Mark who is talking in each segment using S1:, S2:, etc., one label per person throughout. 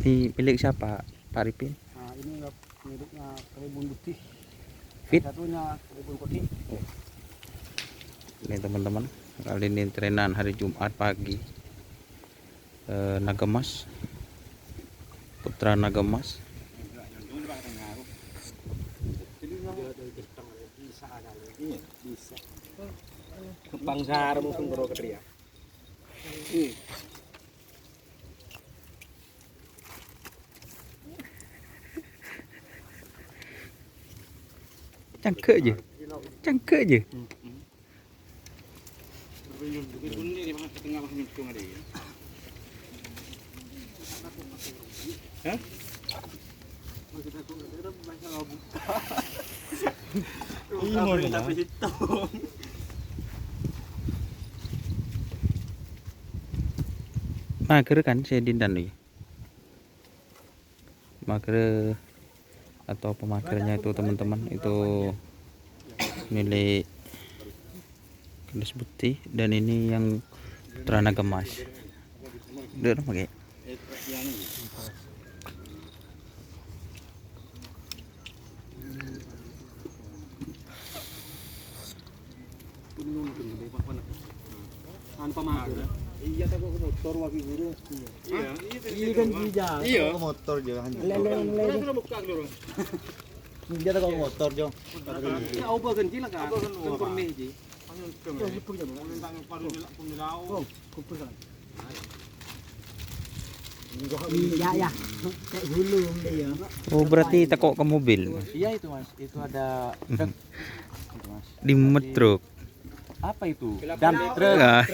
S1: Ini milik siapa, Pak Ripin?
S2: Nah, ini miliknya Karimun Putih.
S1: Fit.
S2: Satunya Karimun Putih.
S1: Ini teman-teman, kali ini trenan hari Jumat pagi. Nagemas, putra Nagemas.
S2: Kebangsaan mungkin bro kedria.
S1: Cangkek je, cangkek je.
S2: Hah?
S1: Mager kan saya dindan nih. Mager atau pemagernya itu teman-teman itu milik Kades Putih, dan ini yang putra Nagemas. Udah pakai.
S2: Iya, tak kok motor wakil guru. Iya,
S3: Iya kan bija.
S2: Iya.
S3: Ke motor jo.
S2: Lele buka dulu.
S3: Bija tak ke motor jo.
S2: Ya opo kan cila kan. Kan kurme ji.
S3: Iya ya. Kayak hulu dia.
S1: Oh, berarti tekok ke mobil.
S2: Iya itu Mas, itu ada truk. Itu Mas.
S1: Di metruk.
S2: Apa itu? Dam truk.
S1: Ah,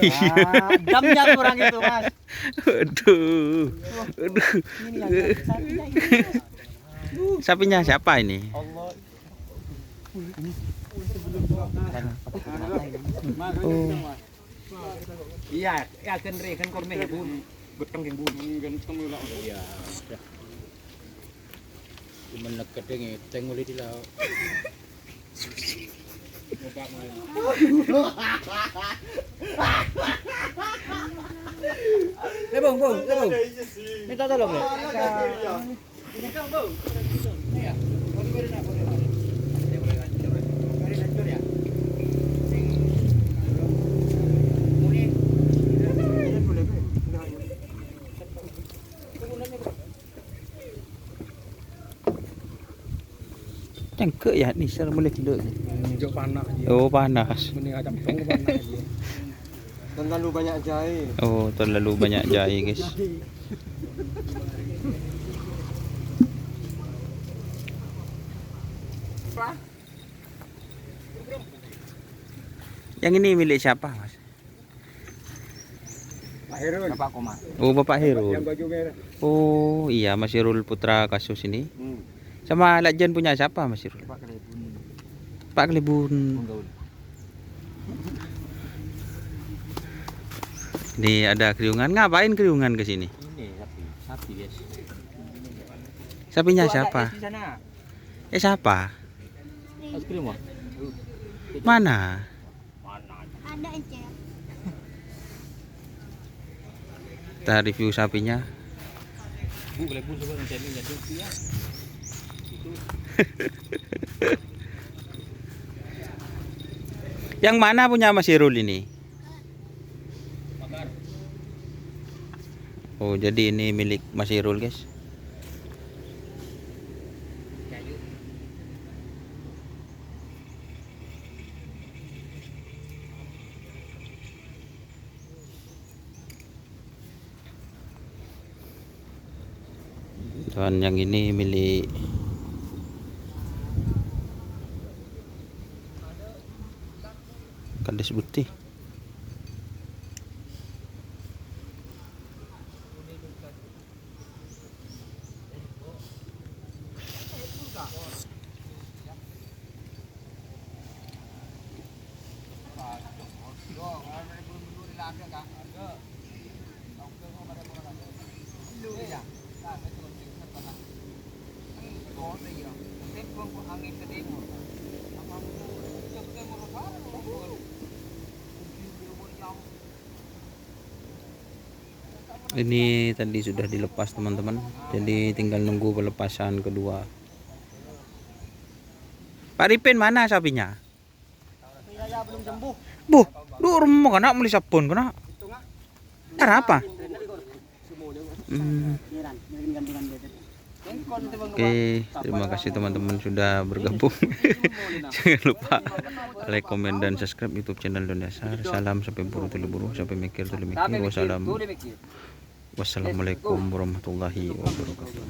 S2: Damnya kurang itu Mas.
S1: Aduh. Aduh.
S2: Ini yang sapinya ini.
S1: Sapinya siapa ini?
S2: Allah.
S1: Oh.
S2: Iya, ya kan re kan korme ya bun. Beteng yang bun. Ganteng lah. Iya.
S3: Menekat dengan tengok di laut.
S2: Lebong, bung, lebong. Minta tolong ya.
S1: Cangkek ya nih, saya boleh tidur.
S2: Hijau panas.
S1: Oh, panas.
S2: Mending ajak tong panas. Dan terlalu banyak jahe.
S1: Oh, terlalu banyak jahe, guys. Yang ini milik siapa, Mas?
S2: Pak Herul. Bapak Koma.
S1: Oh, Bapak Herul.
S2: Yang baju merah.
S1: Oh, iya, Mas Herul putra kasus ini.
S2: Hmm.
S1: Sama Lajen punya siapa, Mas Herul?
S2: Pak Kelebun.
S1: Pak Kelibun.
S2: Gaul.
S1: Ini ada kriungan. Ngapain kriungan ke sini?
S2: Ini sapi guys.
S1: Sapinya
S2: Tuh, ada
S1: siapa?
S2: es di sana.
S1: Siapa?
S2: Es krim Wak?
S1: Mana?
S4: Ada encer.
S1: Kita review sapinya.
S2: Bu, Kelebun coba nanti jadi ya.
S1: Yang mana punya Mas Herul ini? Oh, jadi ini milik Mas Herul, guys. Dan yang ini milik Kades Putih. Ini tadi sudah dilepas teman-teman, jadi tinggal nunggu pelepasan kedua. Pak Ripin mana sapinya?
S2: Belum sembuh.
S1: Bu, lu rumah kena beli sabun kena. Cara apa? Oke, terima kasih teman-teman sudah bergabung. Jangan lupa like, komen, dan subscribe YouTube channel Don Dasar. Salam sampai buru tulu buru, sampai mikir tulu mikir. Wassalamualaikum warahmatullahi wabarakatuh.